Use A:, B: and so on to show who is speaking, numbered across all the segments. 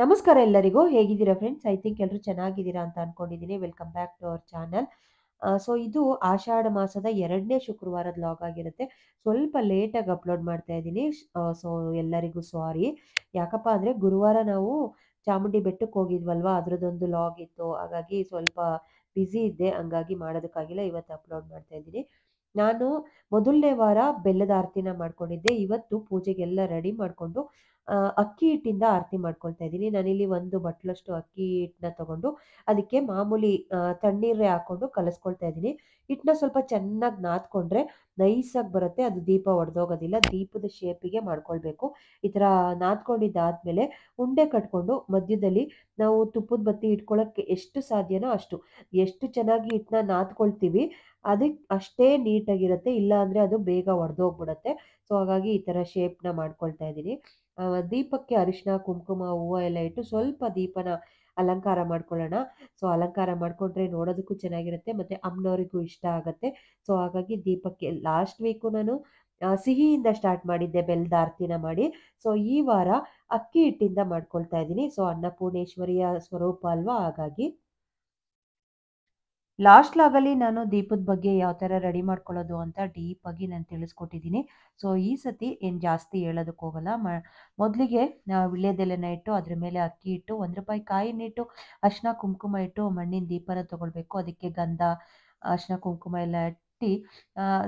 A: ನಮಸ್ಕಾರ ಎಲ್ಲರಿಗೂ. ಹೇಗಿದ್ದೀರಾ ಫ್ರೆಂಡ್ಸ್? ಐ ಥಿಂಕ್ ಎಲ್ಲರೂ ಚೆನ್ನಾಗಿದ್ದೀರಾ ಅಂತ ಅನ್ಕೊಂಡಿದ್ದೀನಿ. Welcome back to our channel. So ಇದು ಆಷಾಢ ಮಾಸದ 2ನೇ ಶುಕ್ರವಾರದ ವ್ಲಾಗ್ ಆಗಿರುತ್ತೆ. ಸ್ವಲ್ಪ ಲೇಟಾಗಿ ಅಪ್ಲೋಡ್ ಮಾಡ್ತಾ ಇದ್ದೀನಿ. ಸೊ ಎಲ್ಲರಿಗೂ ಸಾರಿ. ಯಾಕಪ್ಪ ಅಂದರೆ ಗುರುವಾರ ನಾವು ಚಾಮುಂಡಿ ಬೆಟ್ಟಕ್ಕೆ ಹೋಗಿದ್ವಲ್ವಾ, ಅದರದ್ದೊಂದು ವ್ಲಾಗ್ ಇತ್ತು. ಹಾಗಾಗಿ ಸ್ವಲ್ಪ ಬ್ಯುಸಿ ಇದ್ದೆ, ಹಂಗಾಗಿ ಮಾಡೋದಕ್ಕಾಗಿಲ್ಲ. ಇವತ್ತು ಅಪ್ಲೋಡ್ ಮಾಡ್ತಾ ಇದ್ದೀನಿ. ನಾನು ಮೊದಲನೇ ವಾರ ಬೆಲ್ಲದ ಆರತಿನ ಮಾಡ್ಕೊಂಡಿದ್ದೆ. ಇವತ್ತು ಪೂಜೆಗೆಲ್ಲ ರೆಡಿ ಮಾಡಿಕೊಂಡು ಅಕ್ಕಿ ಹಿಟ್ಟಿಂದ ಆರತಿ ಮಾಡ್ಕೊಳ್ತಾ ಇದ್ದೀನಿ. ನಾನಿಲ್ಲಿ ಒಂದು ಬಟ್ಲಷ್ಟು ಅಕ್ಕಿ ಹಿಟ್ಟನ್ನ ತಗೊಂಡು ಅದಕ್ಕೆ ಮಾಮೂಲಿ ತಣ್ಣೀರೇ ಹಾಕೊಂಡು ಕಲಿಸ್ಕೊಳ್ತಾ ಇದ್ದೀನಿ. ಹಿಟ್ಟನ್ನ ಸ್ವಲ್ಪ ಚೆನ್ನಾಗಿ ನಾದ್ಕೊಂಡ್ರೆ ನೈಸಾಗಿ ಬರುತ್ತೆ, ಅದು ದೀಪ ಒಡೆದೋಗೋದಿಲ್ಲ. ದೀಪದ ಶೇಪಿಗೆ ಮಾಡ್ಕೊಳ್ಬೇಕು. ಈ ಥರ ನಾದ್ಕೊಂಡಿದ್ದಾದ್ಮೇಲೆ ಉಂಡೆ ಕಟ್ಕೊಂಡು ಮಧ್ಯದಲ್ಲಿ ನಾವು ತುಪ್ಪದ ಬತ್ತಿ ಇಟ್ಕೊಳ್ಳೋಕ್ಕೆ ಎಷ್ಟು ಸಾಧ್ಯನೋ ಅಷ್ಟು, ಎಷ್ಟು ಚೆನ್ನಾಗಿ ಹಿಟ್ಟನ್ನ ನಾದ್ಕೊಳ್ತೀವಿ ಅದಕ್ಕೆ ಅಷ್ಟೇ ನೀಟಾಗಿರುತ್ತೆ. ಇಲ್ಲ ಅಂದರೆ ಅದು ಬೇಗ ಒಡೆದೋಗ್ಬಿಡುತ್ತೆ. ಸೊ ಹಾಗಾಗಿ ಈ ಥರ ಶೇಪ್ನ ಮಾಡ್ಕೊಳ್ತಾ ಇದ್ದೀನಿ. ದೀಪಕ್ಕೆ ಅರಿಶಿನ ಕುಂಕುಮ ಹೂವು ಎಲ್ಲ ಇಟ್ಟು ಸ್ವಲ್ಪ ದೀಪನ ಅಲಂಕಾರ ಮಾಡ್ಕೊಳ್ಳೋಣ. ಸೊ ಅಲಂಕಾರ ಮಾಡಿಕೊಂಡ್ರೆ ನೋಡೋದಕ್ಕೂ ಚೆನ್ನಾಗಿರುತ್ತೆ ಮತ್ತು ಅಮ್ಮನವರಿಗೂ ಇಷ್ಟ ಆಗುತ್ತೆ. ಸೊ ಹಾಗಾಗಿ ದೀಪಕ್ಕೆ ಲಾಸ್ಟ್ ವೀಕು ನಾನು ಸಿಹಿಯಿಂದ ಸ್ಟಾರ್ಟ್ ಮಾಡಿದ್ದೆ, ಬೆಲ್ಲದ ಆರತಿನ ಮಾಡಿ. ಸೊ ಈ ವಾರ ಅಕ್ಕಿ ಹಿಟ್ಟಿಂದ ಮಾಡ್ಕೊಳ್ತಾ ಇದ್ದೀನಿ. ಸೊ ಅನ್ನಪೂರ್ಣೇಶ್ವರಿಯ ಸ್ವರೂಪ ಅಲ್ವಾ, ಹಾಗಾಗಿ ಲಾಸ್ಟ್ ಲಾಗಲ್ಲಿ ನಾನು ದೀಪದ ಬಗ್ಗೆ ಯಾವ ಥರ ರೆಡಿ ಮಾಡ್ಕೊಳ್ಳೋದು ಅಂತ ಡೀಪಾಗಿ ನಾನು ತಿಳಿಸ್ಕೊಟ್ಟಿದ್ದೀನಿ. ಸೊ ಈ ಸತಿ ಏನು ಜಾಸ್ತಿ ಹೇಳೋದಕ್ಕೆ ಹೋಗಲ್ಲ. ಮೊದಲಿಗೆ ವೀಳ್ಯದೆಲೆನ ಇಟ್ಟು ಅದ್ರ ಮೇಲೆ ಅಕ್ಕಿ ಇಟ್ಟು ₹1 ಕಾಯಿನ ಇಟ್ಟು ಅರಿಶಿನ ಕುಂಕುಮ ಇಟ್ಟು ಮಣ್ಣಿನ ದೀಪನ ತೊಗೊಳ್ಬೇಕು. ಅದಕ್ಕೆ ಗಂಧ ಅರಿಶಿನ ಕುಂಕುಮ ಎಲ್ಲ ಇಟ್ಟು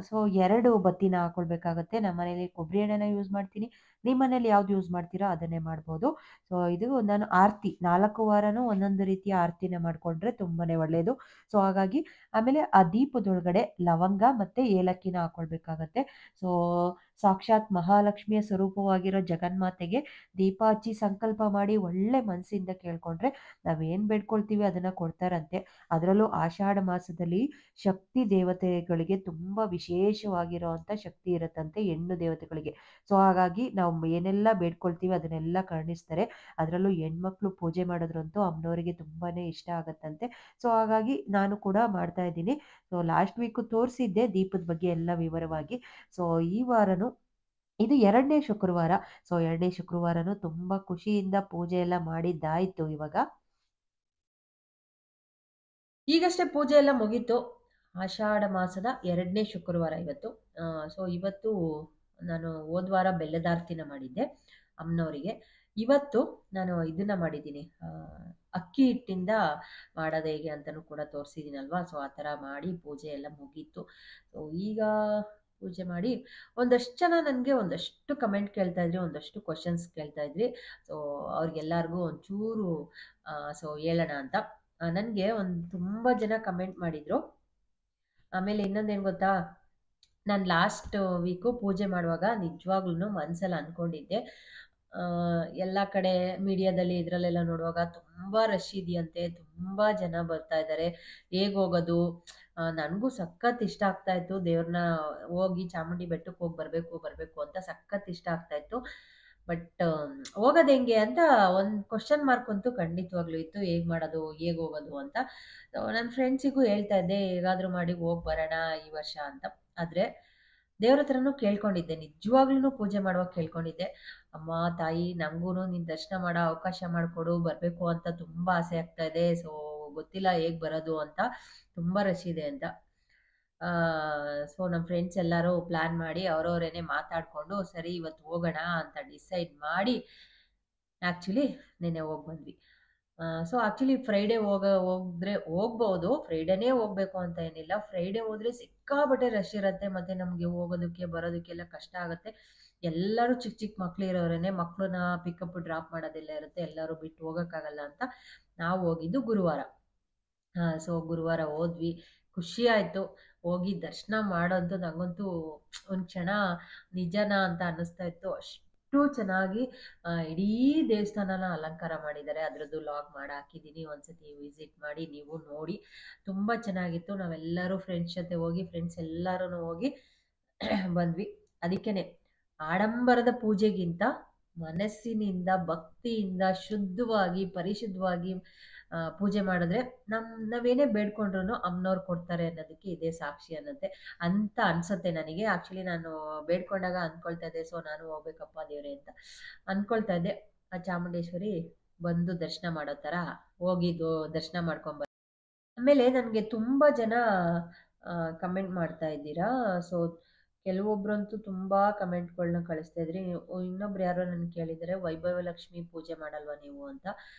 A: ಸೊ 2 ಬತ್ತಿನ ಹಾಕೊಳ್ಬೇಕಾಗತ್ತೆ. ನಮ್ಮ ಮನೇಲಿ ಕೊಬ್ಬರಿ ಎಣ್ಣೆನ ಯೂಸ್ ಮಾಡ್ತೀನಿ. ನಿಮ್ಮ ಮನೇಲಿ ಯಾವ್ದು ಯೂಸ್ ಮಾಡ್ತೀರೋ ಅದನ್ನೇ ಮಾಡ್ಬೋದು. ಸೊ ಇದು ನಾನು ಆರತಿ 4 ವಾರನೂ ಒಂದೊಂದು ರೀತಿಯ ಆರತಿನ ಮಾಡಿಕೊಂಡ್ರೆ ತುಂಬಾ ಒಳ್ಳೆಯದು. ಸೊ ಹಾಗಾಗಿ ಆಮೇಲೆ ಆ ದೀಪದೊಳಗಡೆ ಲವಂಗ ಮತ್ತು ಏಲಕ್ಕಿನ ಹಾಕೊಳ್ಬೇಕಾಗತ್ತೆ. ಸೊ ಸಾಕ್ಷಾತ್ ಮಹಾಲಕ್ಷ್ಮಿಯ ಸ್ವರೂಪವಾಗಿರೋ ಜಗನ್ಮಾತೆಗೆ ದೀಪ ಹಚ್ಚಿ ಸಂಕಲ್ಪ ಮಾಡಿ ಒಳ್ಳೆ ಮನಸ್ಸಿಂದ ಕೇಳ್ಕೊಂಡ್ರೆ ನಾವೇನು ಬೇಡ್ಕೊಳ್ತೀವಿ ಅದನ್ನು ಕೊಡ್ತಾರಂತೆ. ಅದರಲ್ಲೂ ಆಷಾಢ ಮಾಸದಲ್ಲಿ ಶಕ್ತಿ ದೇವತೆಗಳಿಗೆ ತುಂಬ ವಿಶೇಷವಾಗಿರೋ ಅಂಥ ಶಕ್ತಿ ಇರುತ್ತಂತೆ, ಹೆಣ್ಣು ದೇವತೆಗಳಿಗೆ. ಸೊ ಹಾಗಾಗಿ ನಾವು ಏನೆಲ್ಲ ಬೇಡ್ಕೊಳ್ತೀವಿ ಅದನ್ನೆಲ್ಲ ಕರುಣಿಸ್ತಾರೆ. ಅದರಲ್ಲೂ ಹೆಣ್ಮಕ್ಳು ಪೂಜೆ ಮಾಡೋದ್ರಂತೂ ಅಮ್ಮನವರಿಗೆ ತುಂಬಾ ಇಷ್ಟ ಆಗುತ್ತಂತೆ. ಸೊ ಹಾಗಾಗಿ ನಾನು ಕೂಡ ಮಾಡ್ತಾ ಇದ್ದೀನಿ. ಸೊ ಲಾಸ್ಟ್ ವೀಕು ತೋರಿಸಿದ್ದೆ ದೀಪದ ಬಗ್ಗೆ ಎಲ್ಲ ವಿವರವಾಗಿ. ಸೊ ಈ ವಾರನೂ ಇದು 2ನೇ ಶುಕ್ರವಾರ. ಸೊ 2ನೇ ಶುಕ್ರವಾರನೂ ತುಂಬ ಖುಷಿಯಿಂದ ಪೂಜೆ ಎಲ್ಲ ಮಾಡಿದ್ದಾಯಿತು. ಈಗಷ್ಟೇ ಪೂಜೆ ಎಲ್ಲ ಮುಗೀತು. ಆಷಾಢ ಮಾಸದ 2ನೇ ಶುಕ್ರವಾರ ಇವತ್ತು. ಸೊ ಇವತ್ತು ನಾನು ಹೋದ ವಾರ ಬೆಲ್ಲದಾರ್ತಿನ ಮಾಡಿದ್ದೆ ಅಮ್ಮನವರಿಗೆ. ಇವತ್ತು ನಾನು ಇದನ್ನ ಮಾಡಿದ್ದೀನಿ, ಅಕ್ಕಿ ಹಿಟ್ಟಿಂದ ಮಾಡೋದು ಹೇಗೆ ಅಂತಲೂ ಕೂಡ ತೋರಿಸಿದ್ದೀನಲ್ವಾ. ಸೊ ಆ ಥರ ಮಾಡಿ ಪೂಜೆ ಎಲ್ಲ ಮುಗೀತು. ಸೊ ಈಗ ಪೂಜೆ ಮಾಡಿ ಒಂದಷ್ಟು ಜನ ನನಗೆ ಒಂದಷ್ಟು ಕಮೆಂಟ್ ಕೇಳ್ತಾ ಇದ್ರಿ, ಒಂದಷ್ಟು ಕ್ವಶನ್ಸ್ ಕೇಳ್ತಾ ಇದ್ರಿ. ಸೊ ಅವ್ರಿಗೆಲ್ಲರಿಗೂ ಒಂಚೂರು ಸೊ ಹೇಳೋಣ ಅಂತ. ನನಗೆ ತುಂಬ ಜನ ಕಮೆಂಟ್ ಮಾಡಿದರು. ಆಮೇಲೆ ಇನ್ನೊಂದೇನು ಗೊತ್ತಾ, ನಾನು ಲಾಸ್ಟ್ ವೀಕು ಪೂಜೆ ಮಾಡುವಾಗ ನಿಜವಾಗ್ಲೂ ಮನಸ್ಸಲ್ಲಿ ಅಂದ್ಕೊಂಡಿದ್ದೆ, ಎಲ್ಲ ಕಡೆ ಮೀಡಿಯಾದಲ್ಲಿ ಇದರಲ್ಲೆಲ್ಲ ನೋಡುವಾಗ ತುಂಬ ರಶ್ ಇದೆಯಂತೆ, ತುಂಬ ಜನ ಬರ್ತಾ ಇದ್ದಾರೆ, ಹೇಗೆ ಹೋಗೋದು? ನನಗೂ ಸಖತ್ ಇಷ್ಟ ಆಗ್ತಾಯಿತ್ತು ದೇವ್ರನ್ನ ಹೋಗಿ ಚಾಮುಂಡಿ ಬೆಟ್ಟಕ್ಕೆ ಹೋಗಿ ಬರಬೇಕು ಅಂತ ಸಖತ್ ಇಷ್ಟ ಆಗ್ತಾಯಿತ್ತು. ಬಟ್ ಹೋಗೋದು ಹೆಂಗೆ ಅಂತ ಒಂದು ಕ್ವಶನ್ ಮಾರ್ಕ್ ಅಂತೂ ಖಂಡಿತವಾಗ್ಲೂ ಇತ್ತು, ಹೇಗೆ ಮಾಡೋದು, ಹೇಗೆ ಹೋಗೋದು ಅಂತ. ನನ್ನ ಫ್ರೆಂಡ್ಸಿಗೂ ಹೇಳ್ತಾ ಇದ್ದೆ, ಹೇಗಾದರೂ ಮಾಡಿ ಹೋಗಿ ಬರೋಣ ಈ ವರ್ಷ ಅಂತ. ಆದರೆ ದೇವ್ರ ಹತ್ರನೂ ಕೇಳ್ಕೊಂಡಿದ್ದೆ, ನಿಜವಾಗ್ಲೂ ಪೂಜೆ ಮಾಡುವಾಗ ಕೇಳ್ಕೊಂಡಿದ್ದೆ, ಅಮ್ಮ ತಾಯಿ ನನಗೂ ನಿನ್ನ ದರ್ಶನ ಮಾಡೋ ಅವಕಾಶ ಮಾಡಿಕೊಡು, ಬರಬೇಕು ಅಂತ ತುಂಬ ಆಸೆ ಆಗ್ತಾ ಇದೆ. ಸೊ ಗೊತ್ತಿಲ್ಲ ಹೇಗೆ ಬರೋದು ಅಂತ, ತುಂಬ ರಶ್ ಇದೆ ಅಂತ. ಸೊ ನಮ್ಮ ಫ್ರೆಂಡ್ಸ್ ಎಲ್ಲರೂ ಪ್ಲ್ಯಾನ್ ಮಾಡಿ ಅವರವರೇನೆ ಮಾತಾಡಿಕೊಂಡು ಸರಿ ಇವತ್ತು ಹೋಗೋಣ ಅಂತ ಡಿಸೈಡ್ ಮಾಡಿ ಆ್ಯಕ್ಚುಲಿ ನೆನ್ನೆ ಹೋಗಿ ಬಂದ್ವಿ. ಸೊ ಆ್ಯಕ್ಚುಲಿ ಫ್ರೈಡೇ ಹೋಗಿದ್ರೆ ಹೋಗ್ಬೋದು, ಫ್ರೈಡೇನೇ ಹೋಗಬೇಕು ಅಂತ ಏನಿಲ್ಲ. ಫ್ರೈಡೇ ಹೋದರೆ ಸಿಕ್ಕಾಪಟ್ಟೆ ರಶ್ ಇರುತ್ತೆ, ಮತ್ತು ನಮಗೆ ಹೋಗೋದಕ್ಕೆ ಬರೋದಕ್ಕೆಲ್ಲ ಕಷ್ಟ ಆಗುತ್ತೆ. ಎಲ್ಲರೂ ಚಿಕ್ಕ ಚಿಕ್ಕ ಮಕ್ಳು ಇರೋರೇ, ಮಕ್ಕಳನ್ನ ಪಿಕಪ್ ಡ್ರಾಪ್ ಮಾಡೋದೆಲ್ಲ ಇರುತ್ತೆ, ಎಲ್ಲರೂ ಬಿಟ್ಟು ಹೋಗೋಕ್ಕಾಗಲ್ಲ ಅಂತ ನಾವು ಹೋಗಿದ್ದು ಗುರುವಾರ. ಸೊ ಗುರುವಾರ ಹೋದ್ವಿ, ಖುಷಿ ಆಯಿತು. ಹೋಗಿ ದರ್ಶನ ಮಾಡೋದು ನನಗಂತೂ ಒಂದು ಕ್ಷಣ ನಿಜನಾ ಅಂತ ಅನ್ನಿಸ್ತಾ ಇತ್ತು. ಅಷ್ಟು ಚೆನ್ನಾಗಿ ಇಡೀ ದೇವಸ್ಥಾನನ ಅಲಂಕಾರ ಮಾಡಿದ್ದಾರೆ. ಅದರದ್ದು ಲಾಗ್ ಮಾಡಿ ಹಾಕಿದ್ದೀನಿ, ಒಂದ್ಸತಿ ವಿಸಿಟ್ ಮಾಡಿ ನೀವು ನೋಡಿ. ತುಂಬ ಚೆನ್ನಾಗಿತ್ತು. ನಾವೆಲ್ಲರೂ ಫ್ರೆಂಡ್ಸ್ ಜೊತೆ ಹೋಗಿ, ಫ್ರೆಂಡ್ಸ್ ಎಲ್ಲರೂ ಹೋಗಿ ಬಂದ್ವಿ. ಅದಕ್ಕೇ ಆಡಂಬರದ ಪೂಜೆಗಿಂತ ಮನಸ್ಸಿನಿಂದ ಭಕ್ತಿಯಿಂದ ಶುದ್ಧವಾಗಿ ಪರಿಶುದ್ಧವಾಗಿ ಪೂಜೆ ಮಾಡಿದ್ರೆ ನಾವೇನೇ ಬೇಡ್ಕೊಂಡ್ರು ಅಮ್ಮನವ್ರು ಕೊಡ್ತಾರೆ ಅನ್ನೋದಕ್ಕೆ ಇದೇ ಸಾಕ್ಷಿ ಅಂತ ಅನ್ಸುತ್ತೆ ನನಗೆ. ಆ್ಯಕ್ಚುಲಿ ನಾನು ಬೇಡ್ಕೊಂಡಾಗ ಅಂದ್ಕೊಳ್ತಾ ಇದ್ದೆ, ಸೊ ನಾನು ಹೋಗ್ಬೇಕಪ್ಪ ದೇವ್ರೆ ಅಂತ ಅಂದ್ಕೊಳ್ತಾ ಇದ್ದೆ. ಆ ಚಾಮುಂಡೇಶ್ವರಿ ಬಂದು ದರ್ಶನ ಮಾಡೋ ಥರ ಹೋಗಿದ್ದು ದರ್ಶನ ಮಾಡ್ಕೊಂಬ ಆಮೇಲೆ ನನಗೆ ತುಂಬ ಜನ ಕಮೆಂಟ್ ಮಾಡ್ತಾ ಇದ್ದೀರಾ. ಸೊ ಕೆಲವೊಬ್ರಂತೂ ತುಂಬ ಕಮೆಂಟ್ಗಳನ್ನ ಕಳಿಸ್ತಾ ಇದ್ರಿ. ಇನ್ನೊಬ್ರು ಯಾರೋ ನನ್ಗೆ ಕೇಳಿದ್ದಾರೆ, ವೈಭವ ಲಕ್ಷ್ಮಿ ಪೂಜೆ ಮಾಡಲ್ವಾ ನೀವು ಅಂತ.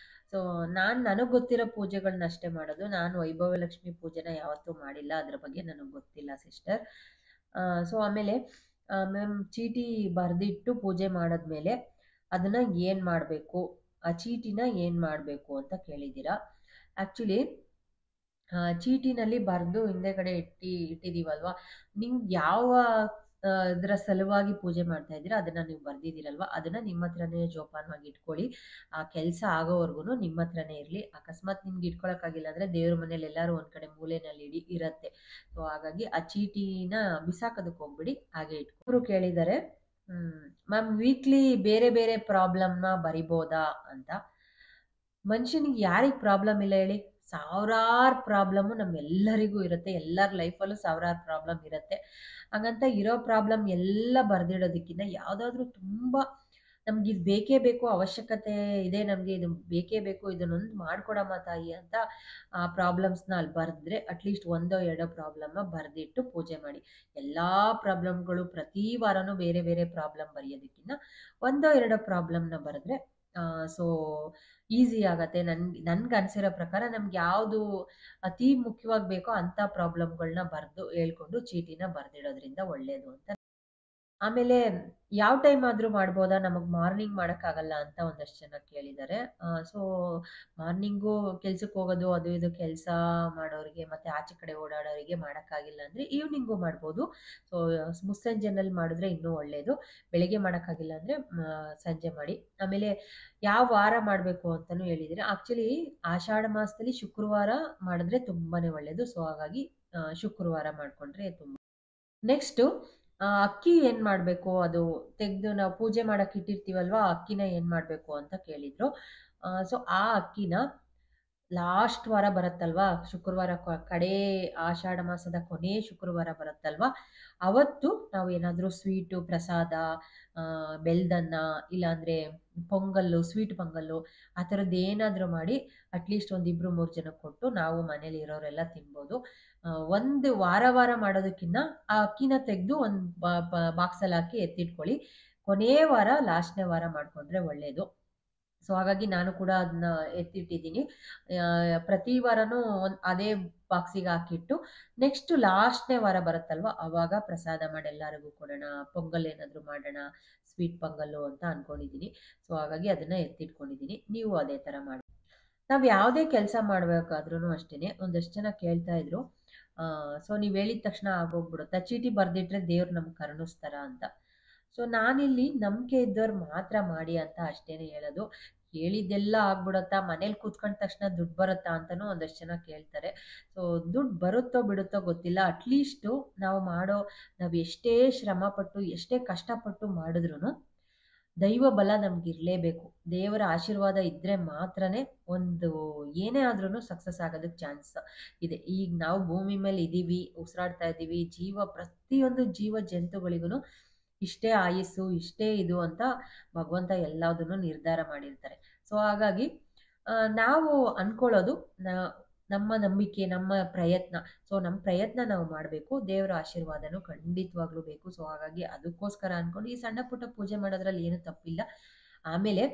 A: ಸೊ ನನಗೆ ಗೊತ್ತಿರೋ ಪೂಜೆಗಳನ್ನ ಅಷ್ಟೇ ಮಾಡೋದು. ನಾನು ವೈಭವ ಲಕ್ಷ್ಮಿ ಪೂಜೆನ ಯಾವತ್ತೂ ಮಾಡಿಲ್ಲ, ಅದ್ರ ಬಗ್ಗೆ ನನಗೆ ಗೊತ್ತಿಲ್ಲ ಸಿಸ್ಟರ್. ಸೊ ಆಮೇಲೆ ಮ್ಯಾಮ್ ಚೀಟಿ ಬರೆದಿಟ್ಟು ಪೂಜೆ ಮಾಡಿದ್ಮೇಲೆ ಅದನ್ನ ಏನು ಮಾಡಬೇಕು, ಆ ಚೀಟಿನ ಏನು ಮಾಡಬೇಕು ಅಂತ ಕೇಳಿದ್ದೀರಾ. ಆ್ಯಕ್ಚುಲಿ ಚೀಟಿನಲ್ಲಿ ಬರೆದು ಹಿಂದೆಗಡೆ ಇಟ್ಟಿದ್ದೀವಲ್ವಾ, ನಿಮ್ಗೆ ಯಾವ ಇದರ ಸಲುವಾಗಿ ಪೂಜೆ ಮಾಡ್ತಾ ಇದ್ದೀರಾ ಅದನ್ನ ನೀವು ಬರ್ದಿದ್ದೀರಲ್ವಾ, ಅದನ್ನ ನಿಮ್ಮ ಹತ್ರನೇ ಜೋಪಾನವಾಗಿ ಇಟ್ಕೊಳ್ಳಿ. ಆ ಕೆಲಸ ಆಗೋವರೆಗೂ ನಿಮ್ಮ ಹತ್ರನೇ ಇರಲಿ. ಅಕಸ್ಮಾತ್ ನಿಮ್ಗೆ ಇಟ್ಕೊಳಕ್ಕಾಗಿಲ್ಲ ಅಂದರೆ ದೇವ್ರ ಮನೇಲಿ ಎಲ್ಲರೂ ಒಂದು ಕಡೆ ಮೂಲೆಯಲ್ಲಿ ಇರತ್ತೆ. ಸೊ ಹಾಗಾಗಿ ಆ ಚೀಟಿನ ಬಿಸಾಕೋದಕ್ಕೆ ಹೋಗ್ಬಿಡಿ, ಹಾಗೆ ಇಟ್ಕೊಬ್ರು ಕೇಳಿದ್ದಾರೆ, ಮ್ಯಾಮ್ ವೀಕ್ಲಿ ಬೇರೆ ಬೇರೆ ಪ್ರಾಬ್ಲಮ್ನ ಬರಿಬೋದಾ ಅಂತ. ಮನುಷ್ಯನಿಗೆ ಯಾರಿಗೆ ಪ್ರಾಬ್ಲಮ್ ಇಲ್ಲ ಹೇಳಿ? ಸಾವಿರಾರು ಪ್ರಾಬ್ಲಮ್ಮು ನಮ್ಮೆಲ್ಲರಿಗೂ ಇರುತ್ತೆ. ಎಲ್ಲರ ಲೈಫಲ್ಲೂ ಸಾವಿರಾರು ಪ್ರಾಬ್ಲಮ್ ಇರುತ್ತೆ. ಹಾಗಂತ ಇರೋ ಪ್ರಾಬ್ಲಮ್ ಎಲ್ಲ ಬರೆದಿಡೋದಕ್ಕಿಂತ ಯಾವುದಾದ್ರೂ ತುಂಬ ನಮ್ಗೆ ಇದು ಬೇಕೇ ಬೇಕು, ಅವಶ್ಯಕತೆ ಇದೆ, ನಮಗೆ ಇದು ಬೇಕೇ ಬೇಕು, ಇದನ್ನೊಂದು ಮಾಡ್ಕೊಡಮ್ಮ ತಾಯಿ ಅಂತ ಆ ಪ್ರಾಬ್ಲಮ್ಸ್ನ ಅಲ್ಲಿ ಬರೆದ್ರೆ ಅಟ್ಲೀಸ್ಟ್ ಒಂದೋ ಎರಡೋ ಪ್ರಾಬ್ಲಮ್ನ ಬರೆದಿಟ್ಟು ಪೂಜೆ ಮಾಡಿ. ಎಲ್ಲ ಪ್ರಾಬ್ಲಮ್ಗಳು ಪ್ರತಿ ವಾರನೂ ಬೇರೆ ಬೇರೆ ಪ್ರಾಬ್ಲಮ್ ಬರೆಯೋದಕ್ಕಿಂತ ಒಂದೋ ಎರಡೋ ಪ್ರಾಬ್ಲಮ್ನ ಬರೆದ್ರೆ ಸೊ ಈಸಿ ಆಗತ್ತೆ. ನನ್ಗೆ ಅನ್ಸಿರೋ ಪ್ರಕಾರ ನಮ್ಗೆ ಯಾವುದು ಅತಿ ಮುಖ್ಯವಾಗಿ ಬೇಕೋ ಅಂಥ ಪ್ರಾಬ್ಲಮ್ಗಳನ್ನ ಬರೆದು ಹೇಳ್ಕೊಂಡು ಚೀಟಿನ ಬರೆದಿಡೋದ್ರಿಂದ ಒಳ್ಳೆಯದು ಅಂತ. ಆಮೇಲೆ ಯಾವ ಟೈಮ್ ಆದರೂ ಮಾಡ್ಬೋದಾ, ನಮಗೆ ಮಾರ್ನಿಂಗ್ ಮಾಡೋಕ್ಕಾಗಲ್ಲ ಅಂತ ಒಂದಷ್ಟು ಜನ ಕೇಳಿದ್ದಾರೆ. ಸೊ ಮಾರ್ನಿಂಗು ಕೆಲ್ಸಕ್ಕೆ ಹೋಗೋದು ಅದು ಇದು ಕೆಲಸ ಮಾಡೋರಿಗೆ ಮತ್ತು ಆಚೆ ಕಡೆ ಓಡಾಡೋರಿಗೆ ಮಾಡೋಕ್ಕಾಗಿಲ್ಲ ಅಂದರೆ ಈವ್ನಿಂಗು ಮಾಡ್ಬೋದು. ಸೊ ಮುಸ್ಸಂಜೆನಲ್ಲಿ ಮಾಡಿದ್ರೆ ಇನ್ನೂ ಒಳ್ಳೆಯದು. ಬೆಳಿಗ್ಗೆ ಮಾಡೋಕ್ಕಾಗಿಲ್ಲ ಅಂದರೆ ಸಂಜೆ ಮಾಡಿ. ಆಮೇಲೆ ಯಾವ ವಾರ ಮಾಡಬೇಕು ಅಂತಲೂ ಹೇಳಿದ್ದೀರಾ. ಆ್ಯಕ್ಚುಲಿ ಆಷಾಢ ಮಾಸದಲ್ಲಿ ಶುಕ್ರವಾರ ಮಾಡಿದ್ರೆ ತುಂಬಾ ಒಳ್ಳೆಯದು. ಸೊ ಹಾಗಾಗಿ ಶುಕ್ರವಾರ ಮಾಡಿಕೊಂಡ್ರೆ ತುಂಬ. ನೆಕ್ಸ್ಟು ಅಕ್ಕಿ ಏನು ಮಾಡಬೇಕು, ಅದು ತೆಗೆದು ನಾವು ಪೂಜೆ ಮಾಡೋಕ್ಕೆ ಇಟ್ಟಿರ್ತೀವಲ್ವ, ಆ ಅಕ್ಕಿನ ಏನು ಮಾಡಬೇಕು ಅಂತ ಕೇಳಿದರು. ಸೊ ಆ ಅಕ್ಕಿನ ಲಾಸ್ಟ್ ವಾರ ಬರುತ್ತಲ್ವಾ, ಶುಕ್ರವಾರ ಕಡೇ ಆಷಾಢ ಮಾಸದ ಕೊನೆ ಶುಕ್ರವಾರ ಬರುತ್ತಲ್ವ, ಅವತ್ತು ನಾವು ಏನಾದರೂ ಸ್ವೀಟು ಪ್ರಸಾದ, ಬೆಲ್ದನ್ನ, ಇಲ್ಲಾಂದರೆ ಪೊಂಗಲ್ಲು, ಸ್ವೀಟ್ ಪೊಂಗಲ್ಲು ಆ ಥರದ್ದು ಏನಾದರೂ ಮಾಡಿ ಅಟ್ಲೀಸ್ಟ್ ಒಂದು 2-3 ಜನಕ್ಕೆ ಕೊಟ್ಟು ನಾವು ಮನೇಲಿ ಇರೋರೆಲ್ಲ ತಿನ್ಬೋದು. ಒಂದು ವಾರ ಮಾಡೋದಕ್ಕಿಂತ ಆ ಅಕ್ಕಿನ ತೆಗೆದು ಒಂದು ಬಾಕ್ಸಲ್ಲಿ ಹಾಕಿ ಎತ್ತಿಟ್ಕೊಳ್ಳಿ. ಕೊನೇ ವಾರ ಲಾಸ್ಟ್ನೇ ವಾರ ಮಾಡಿಕೊಂಡ್ರೆ ಒಳ್ಳೆಯದು. ಸೊ ಹಾಗಾಗಿ ನಾನು ಕೂಡ ಅದನ್ನ ಎತ್ತಿಟ್ಟಿದ್ದೀನಿ. ಪ್ರತಿ ವಾರನೂ ಅದೇ ಬಾಕ್ಸಿಗೆ ಹಾಕಿಟ್ಟು ನೆಕ್ಸ್ಟ್ ಲಾಸ್ಟ್ನೇ ವಾರ ಬರುತ್ತಲ್ವ ಅವಾಗ ಪ್ರಸಾದ ಮಾಡಿ ಎಲ್ಲರಿಗೂ ಕೊಡೋಣ, ಪೊಂಗಲ್ ಏನಾದರೂ ಮಾಡೋಣ, ಸ್ವೀಟ್ ಪೊಂಗಲ್ಲು ಅಂತ ಅಂದ್ಕೊಂಡಿದ್ದೀನಿ. ಸೊ ಹಾಗಾಗಿ ಅದನ್ನು ಎತ್ತಿಟ್ಕೊಂಡಿದ್ದೀನಿ. ನೀವು ಅದೇ ಥರ ಮಾಡಿ. ನಾವು ಯಾವುದೇ ಕೆಲಸ ಮಾಡಬೇಕಾದ್ರೂ ಅಷ್ಟೇ ಒಂದಷ್ಟು ಜನ ಕೇಳ್ತಾ ಇದ್ರು, ಸೊ ನೀವು ಹೇಳಿದ ತಕ್ಷಣ ಆಗೋಗ್ಬಿಡುತ್ತಾ, ಚೀಟಿ ಬರೆದಿಟ್ರೆ ದೇವ್ರು ನಮ್ಗೆ ಕರುಣಿಸ್ತಾರ ಅಂತ. ಸೊ ನಾನಿಲ್ಲಿ ನಂಬಿಕೆ ಇದ್ದವ್ರು ಮಾತ್ರ ಮಾಡಿ ಅಂತ ಅಷ್ಟೇ ಹೇಳೋದು. ಹೇಳಿದ್ದೆಲ್ಲ ಆಗ್ಬಿಡುತ್ತಾ, ಮನೇಲಿ ಕೂತ್ಕೊಂಡ ತಕ್ಷಣ ದುಡ್ಡು ಬರುತ್ತಾ ಅಂತಲೂ ಒಂದಷ್ಟು ಜನ ಕೇಳ್ತಾರೆ. ಸೊ ದುಡ್ಡು ಬರುತ್ತೋ ಬಿಡುತ್ತೋ ಗೊತ್ತಿಲ್ಲ, ಅಟ್ಲೀಸ್ಟು ನಾವು ಎಷ್ಟೇ ಶ್ರಮಪಟ್ಟು ಎಷ್ಟೇ ಕಷ್ಟಪಟ್ಟು ಮಾಡಿದ್ರೂ ದೈವ ಬಲ ನಮಗಿರಲೇಬೇಕು. ದೇವರ ಆಶೀರ್ವಾದ ಇದ್ದರೆ ಮಾತ್ರನೇ ಒಂದು ಏನೇ ಆದ್ರೂ ಸಕ್ಸಸ್ ಆಗೋದಕ್ಕೆ ಚಾನ್ಸ್ ಇದೆ. ಈಗ ನಾವು ಭೂಮಿ ಮೇಲೆ ಇದ್ದೀವಿ, ಉಸಿರಾಡ್ತಾ ಇದ್ದೀವಿ, ಪ್ರತಿಯೊಂದು ಜೀವ ಜಂತುಗಳಿಗೂ ಇಷ್ಟೇ ಆಯಸ್ಸು, ಇಷ್ಟೇ ಇದು ಅಂತ ಭಗವಂತ ಎಲ್ಲದನ್ನು ನಿರ್ಧಾರ ಮಾಡಿರ್ತಾರೆ. ಸೊ ಹಾಗಾಗಿ ನಾವು ಅಂದ್ಕೊಳ್ಳೋದು ನಮ್ಮ ನಂಬಿಕೆ, ನಮ್ಮ ಪ್ರಯತ್ನ. ಸೊ ನಮ್ಮ ಪ್ರಯತ್ನ ನಾವು ಮಾಡಬೇಕು, ದೇವರ ಆಶೀರ್ವಾದನೂ ಖಂಡಿತವಾಗ್ಲೂ ಬೇಕು. ಸೊ ಹಾಗಾಗಿ ಅದಕ್ಕೋಸ್ಕರ ಅಂದ್ಕೊಂಡು ಈ ಸಣ್ಣ ಪುಟ್ಟ ಪೂಜೆ ಮಾಡೋದ್ರಲ್ಲಿ ಏನು ತಪ್ಪಿಲ್ಲ. ಆಮೇಲೆ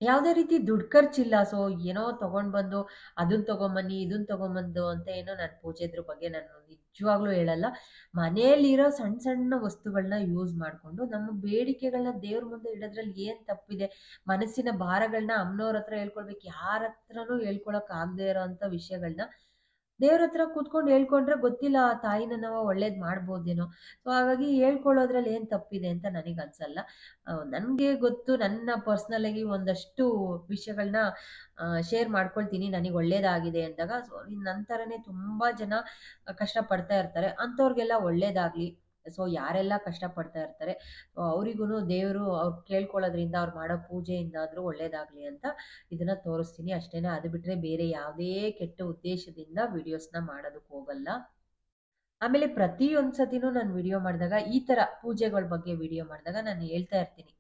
A: ಯಾವುದೇ ರೀತಿ ದುಡ್ಡು ಖರ್ಚಿಲ್ಲ. ಸೊ ಏನೋ ತೊಗೊಂಡು ಬಂದು ಅದನ್ನ ತೊಗೊಂಬನ್ನಿ ಇದನ್ನ ತೊಗೊಂಬಂದು ಅಂತ ಏನೋ ನಾನು ಪೂಜೆದ್ರ ಬಗ್ಗೆ ನಾನು ನಿಜವಾಗ್ಲೂ ಹೇಳಲ್ಲ. ಮನೆಯಲ್ಲಿರೋ ಸಣ್ಣ ಸಣ್ಣ ವಸ್ತುಗಳನ್ನ ಯೂಸ್ ಮಾಡಿಕೊಂಡು ನಮ್ಮ ಬೇಡಿಕೆಗಳನ್ನ ದೇವ್ರ ಮುಂದೆ ಇಡೋದ್ರಲ್ಲಿ ಏನು ತಪ್ಪಿದೆ? ಮನಸ್ಸಿನ ಭಾರಗಳನ್ನ ಅಮ್ಮನವ್ರ ಹತ್ರ ಹೇಳ್ಕೊಳ್ಬೇಕು, ಯಾರ ಹತ್ರನೂ ಹೇಳ್ಕೊಳಕ್ ಆಗದೆ ಇರೋ ಅಂಥ ವಿಷಯಗಳನ್ನ ದೇವ್ರ ಹತ್ರ ಕೂತ್ಕೊಂಡು ಹೇಳ್ಕೊಂಡ್ರೆ ಗೊತ್ತಿಲ್ಲ, ಆ ತಾಯಿನ ನಾವು ಒಳ್ಳೇದು ಮಾಡ್ಬೋದೇನೋ. ಸೊ ಹಾಗಾಗಿ ಹೇಳ್ಕೊಳ್ಳೋದ್ರಲ್ಲಿ ಏನು ತಪ್ಪಿದೆ ಅಂತ ನನಗೆ ಅನ್ಸಲ್ಲ. ನನಗೆ ಗೊತ್ತು, ನನ್ನ ಪರ್ಸ್ನಲಾಗಿ ಒಂದಷ್ಟು ವಿಷಯಗಳನ್ನ ಶೇರ್ ಮಾಡ್ಕೊಳ್ತೀನಿ ನನಗೆ ಒಳ್ಳೇದಾಗಿದೆ ಅಂದಾಗ. ಸೊ ನಂತರನೇ ತುಂಬ ಜನ ಕಷ್ಟಪಡ್ತಾ ಇರ್ತಾರೆ, ಅಂಥವ್ರಿಗೆಲ್ಲ ಒಳ್ಳೇದಾಗಲಿ. ಸೊ ಯಾರೆಲ್ಲ ಕಷ್ಟಪಡ್ತಾ ಇರ್ತಾರೆ ಅವರಿಗೂ ದೇವರು ಅವ್ರು ಕೇಳ್ಕೊಳ್ಳೋದ್ರಿಂದ, ಅವ್ರು ಮಾಡೋ ಪೂಜೆಯಿಂದಾದರೂ ಒಳ್ಳೇದಾಗಲಿ ಅಂತ ಇದನ್ನು ತೋರಿಸ್ತೀನಿ ಅಷ್ಟೇ. ಅದು ಬಿಟ್ಟರೆ ಬೇರೆ ಯಾವುದೇ ಕೆಟ್ಟ ಉದ್ದೇಶದಿಂದ ವಿಡಿಯೋಸ್ನ ಮಾಡೋದಕ್ಕೆ ಹೋಗಲ್ಲ. ಆಮೇಲೆ ಪ್ರತಿಯೊಂದು ಸತಿನೂ ನಾನು ವಿಡಿಯೋ ಮಾಡಿದಾಗ ಈ ಥರ ಪೂಜೆಗಳ ಬಗ್ಗೆ ವಿಡಿಯೋ ಮಾಡಿದಾಗ ನಾನು ಹೇಳ್ತಾ ಇರ್ತೀನಿ,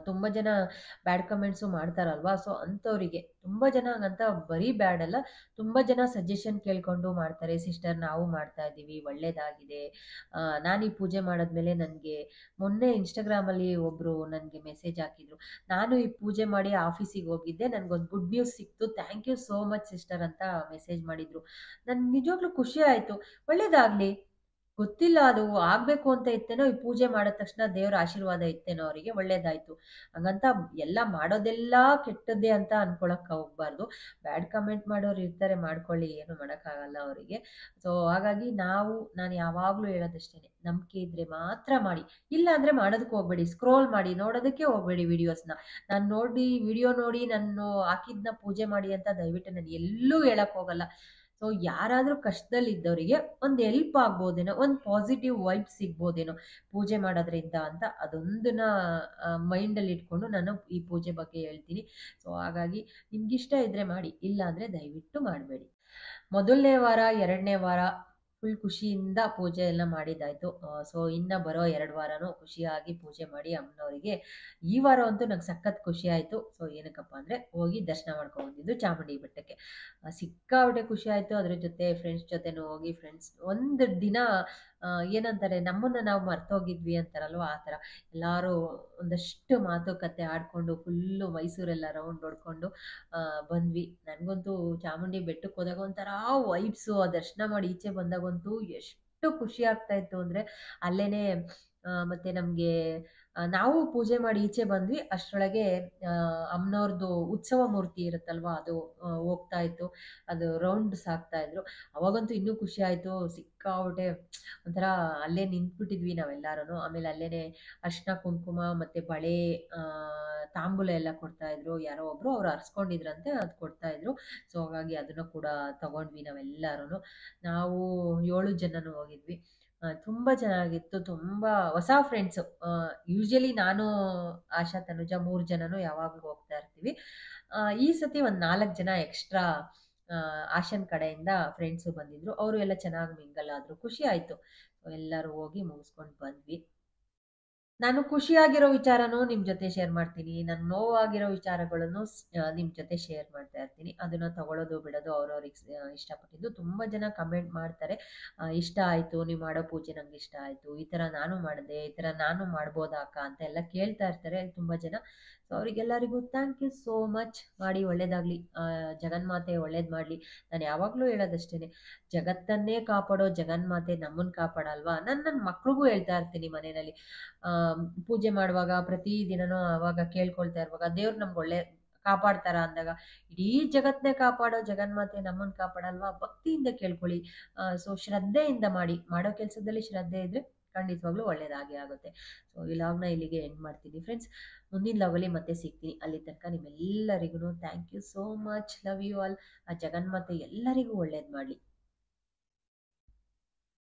A: ತುಂಬ ಜನ ಬ್ಯಾಡ್ ಕಮೆಂಟ್ಸು ಮಾಡ್ತಾರಲ್ವಾ? ಸೊ, ಅಂಥವ್ರಿಗೆ ತುಂಬ ಜನ ಹಂಗಂತ ಬರೀ ಬ್ಯಾಡ್ ಅಲ್ಲ, ತುಂಬ ಜನ ಸಜೆಷನ್ ಕೇಳ್ಕೊಂಡು ಮಾಡ್ತಾರೆ. ಸಿಸ್ಟರ್ ನಾವು ಮಾಡ್ತಾ ಇದ್ದೀವಿ, ಒಳ್ಳೇದಾಗಿದೆ. ನಾನು ಈ ಪೂಜೆ ಮಾಡಾದ್ಮೇಲೆ ನನಗೆ ಮೊನ್ನೆ ಇನ್‌ಸ್ಟಾಗ್ರಾಮಲ್ಲಿ ಒಬ್ರು ನನಗೆ ಮೆಸೇಜ್ ಹಾಕಿದ್ರು. ನಾನು ಈ ಪೂಜೆ ಮಾಡಿ ಆಫೀಸಿಗೆ ಹೋಗಿದ್ದೆ. ನನಗೊಂದು ಗುಡ್ ನ್ಯೂಸ್ ಸಿಕ್ತು. Thank you so much sister ಅಂತ ಮೆಸೇಜ್ ಮಾಡಿದ್ರು. ನನ್ಗೆ ನಿಜವಾಗ್ಲೂ ಖುಷಿ ಆಯ್ತು. ಒಳ್ಳೇದಾಗ್ಲಿ. ಗೊತ್ತಿಲ್ಲ ಅದು ಆಗ್ಬೇಕು ಅಂತ ಇತ್ತೇನೋ, ಈ ಪೂಜೆ ಮಾಡಿದ ತಕ್ಷಣ ದೇವ್ರ ಆಶೀರ್ವಾದ ಇತ್ತೇನೋ ಅವರಿಗೆ, ಒಳ್ಳೇದಾಯ್ತು. ಹಂಗಂತ ಎಲ್ಲ ಮಾಡೋದೆಲ್ಲ ಕೆಟ್ಟದ್ದೇ ಅಂತ ಅನ್ಕೊಳಕ್ ಹೋಗ್ಬಾರ್ದು. ಬ್ಯಾಡ್ ಕಮೆಂಟ್ ಮಾಡೋರು ಇರ್ತಾರೆ, ಮಾಡ್ಕೊಳ್ಳಿ, ಏನು ಮಾಡೋಕ್ಕಾಗಲ್ಲ ಅವರಿಗೆ. ಸೊ ಹಾಗಾಗಿ ನಾನು ಯಾವಾಗ್ಲೂ ಹೇಳೋದಷ್ಟೇನೆ, ನಂಬಿಕೆ ಇದ್ರೆ ಮಾತ್ರ ಮಾಡಿ. ಇಲ್ಲ ಅಂದ್ರೆ ಮಾಡೋದಕ್ಕೆ ಹೋಗ್ಬೇಡಿ, ಸ್ಕ್ರೋಲ್ ಮಾಡಿ, ನೋಡೋದಕ್ಕೆ ಹೋಗ್ಬೇಡಿ ವಿಡಿಯೋಸ್ನ. ವಿಡಿಯೋ ನೋಡಿ ನಾನು ಹಾಕಿದ್ನ ಪೂಜೆ ಮಾಡಿ ಅಂತ ದಯವಿಟ್ಟು ನಾನು ಎಲ್ಲೂ ಹೇಳಕ್ ಹೋಗಲ್ಲ. ಸೊ ಯಾರಾದ್ರೂ ಕಷ್ಟದಲ್ಲಿದ್ದವರಿಗೆ ಒಂದು ಹೆಲ್ಪ್ ಆಗ್ಬೋದೇನೋ, ಒಂದು ಪಾಸಿಟಿವ್ ವೈಬ್ ಸಿಗ್ಬೋದೇನೋ ಪೂಜೆ ಮಾಡೋದ್ರಿಂದ ಅಂತ ಅದೊಂದನ್ನ ಮೈಂಡಲ್ಲಿ ಇಟ್ಕೊಂಡು ನಾನು ಈ ಪೂಜೆ ಬಗ್ಗೆ ಹೇಳ್ತೀನಿ. ಸೊ ಹಾಗಾಗಿ ನಿಮ್ಗಿಷ್ಟ ಇದ್ರೆ ಮಾಡಿ, ಇಲ್ಲ ಅಂದ್ರೆ ದಯವಿಟ್ಟು ಮಾಡಬೇಡಿ. ಮೊದಲನೇ ವಾರ, 2ನೇ ವಾರ ಫುಲ್ ಖುಷಿಯಿಂದ ಪೂಜೆ ಎಲ್ಲ ಮಾಡಿದ್ದಾಯ್ತು. ಸೊ ಇನ್ನ ಬರೋ 2 ವಾರನೂ ಖುಷಿಯಾಗಿ ಪೂಜೆ ಮಾಡಿ ಅಮ್ಮನವರಿಗೆ. ಈ ವಾರ ಅಂತೂ ನಂಗೆ ಸಖತ್ ಖುಷಿ ಆಯ್ತು. ಸೊ ಏನಕ್ಕಪ್ಪ ಅಂದ್ರೆ ಹೋಗಿ ದರ್ಶನ ಮಾಡ್ಕೊಂಡು ಬಂದಿದ್ದು ಚಾಮುಂಡಿ ಬೆಟ್ಟಕ್ಕೆ. ಸಿಕ್ಕಾಪಟ್ಟೆ ಖುಷಿ ಆಯ್ತು. ಅದ್ರ ಜೊತೆ ಫ್ರೆಂಡ್ಸ್ ಜೊತೆನೂ ಹೋಗಿ ಒಂದು ದಿನ ಏನಂತಾರೆ, ನಮ್ಮನ್ನ ನಾವು ಮರ್ತೋಗಿದ್ವಿ ಅಂತಾರಲ್ವಾ, ಆ ಥರ ಎಲ್ಲರೂ ಒಂದಷ್ಟು ಮಾತುಕತೆ ಆಡ್ಕೊಂಡು ಫುಲ್ಲು ಮೈಸೂರೆಲ್ಲ ರೌಂಡ್ ಹೊಡ್ಕೊಂಡು ಬಂದ್ವಿ. ನನಗಂತೂ ಚಾಮುಂಡಿ ಬೆಟ್ಟಕ್ಕೆ ಹೋದಾಗ ಒಂಥರ ವೈಬ್ಸು. ಆ ದರ್ಶನ ಮಾಡಿ ಈಚೆ ಬಂದಾಗಂತೂ ಎಷ್ಟು ಖುಷಿ ಆಗ್ತಾ ಇತ್ತು ಅಂದರೆ ಅಲ್ಲೇನೆ. ಮತ್ತೆ ನಮಗೆ ನಾವು ಪೂಜೆ ಮಾಡಿ ಈಚೆ ಬಂದ್ವಿ. ಅಷ್ಟರೊಳಗೆ ಅಮ್ಮನವ್ರದ್ದು ಉತ್ಸವ ಮೂರ್ತಿ ಇರುತ್ತಲ್ವಾ, ಅದು ಹೋಗ್ತಾ ಇತ್ತು. ಅದು ರೌಂಡ್ಸ್ ಆಗ್ತಾ ಇದ್ರು. ಅವಾಗಂತೂ ಇನ್ನೂ ಖುಷಿ ಆಯಿತು ಸಿಕ್ಕಾಪಟ್ಟೆ. ಒಂಥರ ಅಲ್ಲೇ ನಿಂತ್ಬಿಟ್ಟಿದ್ವಿ ನಾವೆಲ್ಲರೂ. ಆಮೇಲೆ ಅಲ್ಲೇನೆ ಅರಿಶಿನ ಕುಂಕುಮ ಮತ್ತು ಬಳೆ, ತಾಂಬೂಲ ಎಲ್ಲ ಕೊಡ್ತಾ ಇದ್ರು. ಯಾರೋ ಒಬ್ರು ಅವ್ರು ಅರ್ಸ್ಕೊಂಡಿದ್ರಂತೆ, ಅದು ಕೊಡ್ತಾ ಇದ್ರು. ಸೊ ಹಾಗಾಗಿ ಅದನ್ನು ಕೂಡ ತಗೊಂಡ್ವಿ ನಾವೆಲ್ಲರೂ. ನಾವು 7 ಜನನು ಹೋಗಿದ್ವಿ. ತುಂಬ ಚೆನ್ನಾಗಿತ್ತು. ತುಂಬ ಹೊಸ ಫ್ರೆಂಡ್ಸು. ಯೂಶಲಿ ನಾನು, ಆಶಾ, ತನುಜ 3 ಜನನು ಯಾವಾಗಲೂ ಹೋಗ್ತಾ ಇರ್ತೀವಿ. ಈ ಸತಿ ಒಂದು 4 ಜನ ಎಕ್ಸ್ಟ್ರಾ ಆಶನ್ ಕಡೆಯಿಂದ ಫ್ರೆಂಡ್ಸು ಬಂದಿದ್ರು. ಅವರು ಎಲ್ಲ ಚೆನ್ನಾಗಿ ಮಿಂಗಲ್ ಆದ್ರು. ಖುಷಿ ಆಯ್ತು. ಎಲ್ಲರೂ ಹೋಗಿ ಮುಗಿಸ್ಕೊಂಡು ಬಂದ್ವಿ. ನಾನು ಖುಷಿಯಾಗಿರೋ ವಿಚಾರನೂ ನಿಮ್ಮ ಜೊತೆ ಶೇರ್ ಮಾಡ್ತೀನಿ. ನನ್ಗೆ ನೋವಾಗಿರೋ ವಿಚಾರಗಳನ್ನು ನಿಮ್ಮ ಜೊತೆ ಶೇರ್ ಮಾಡ್ತಾ ಇರ್ತೀನಿ. ಅದನ್ನ ತಗೊಳ್ಳೋದು ಬಿಡೋದು ಅವ್ರವ್ರಿಗೆ ಇಷ್ಟಪಟ್ಟಿದ್ದು. ತುಂಬ ಜನ ಕಮೆಂಟ್ ಮಾಡ್ತಾರೆ, ಇಷ್ಟ ಆಯಿತು, ನೀವು ಮಾಡೋ ಪೂಜೆ ನಂಗೆ ಇಷ್ಟ ಆಯಿತು, ಈ ಥರ ನಾನು ಮಾಡಿದೆ, ಈ ಥರ ನಾನು ಮಾಡ್ಬೋದಾ ಅಕ್ಕ ಅಂತ ಎಲ್ಲ ಕೇಳ್ತಾ ಇರ್ತಾರೆ ತುಂಬ ಜನ. ಸೊ ಅವರಿಗೆಲ್ಲರಿಗೂ ಥ್ಯಾಂಕ್ ಯು ಸೋ ಮಚ್. ಮಾಡಿ ಒಳ್ಳೇದಾಗಲಿ, ಜಗನ್ಮಾತೆ ಒಳ್ಳೇದು ಮಾಡಲಿ. ನಾನು ಯಾವಾಗಲೂ ಹೇಳೋದಷ್ಟೇ, ಜಗತ್ತನ್ನೇ ಕಾಪಾಡೋ ಜಗನ್ಮಾತೆ ನಮ್ಮನ್ನು ಕಾಪಾಡಲ್ವಾ. ನನ್ನ ಮಕ್ಳಿಗೂ ಹೇಳ್ತಾ ಇರ್ತೀನಿ ಮನೆಯಲ್ಲಿ. ಪೂಜೆ ಮಾಡುವಾಗ ಪ್ರತಿ ದಿನನೂ ಅವಾಗ ಕೇಳ್ಕೊಳ್ತಾ ಇರುವಾಗ, ದೇವ್ರು ನಮ್ಗೆ ಒಳ್ಳೆ ಕಾಪಾಡ್ತಾರ ಅಂದಾಗ, ಇಡೀ ಜಗತ್ನೇ ಕಾಪಾಡೋ ಜಗನ್ಮಾತೆ ನಮ್ಮನ್ನ ಕಾಪಾಡಲ್ವಾ, ಭಕ್ತಿಯಿಂದ ಕೇಳ್ಕೊಳ್ಳಿ. ಸೊ ಶ್ರದ್ಧೆಯಿಂದ ಮಾಡಿ. ಮಾಡೋ ಕೆಲಸದಲ್ಲಿ ಶ್ರದ್ಧೆ ಇದ್ರೆ ಖಂಡಿತವಾಗ್ಲೂ ಒಳ್ಳೇದಾಗೇ ಆಗುತ್ತೆ. ಸೊ ಈ ಲಾಗ್ನ ಇಲ್ಲಿಗೆ ಎಂಡ್ ಮಾಡ್ತೀನಿ ಫ್ರೆಂಡ್ಸ್. ಮುಂದಿನ ಲಾಗಲ್ಲಿ ಮತ್ತೆ ಸಿಗ್ತೀನಿ. ಅಲ್ಲಿ ತನಕ ನಿಮ್ಮೆಲ್ಲರಿಗೂ thank you so much. Love you all. ಆ ಜಗನ್ಮಾತೆ ಎಲ್ಲರಿಗೂ ಒಳ್ಳೇದು ಮಾಡಲಿ.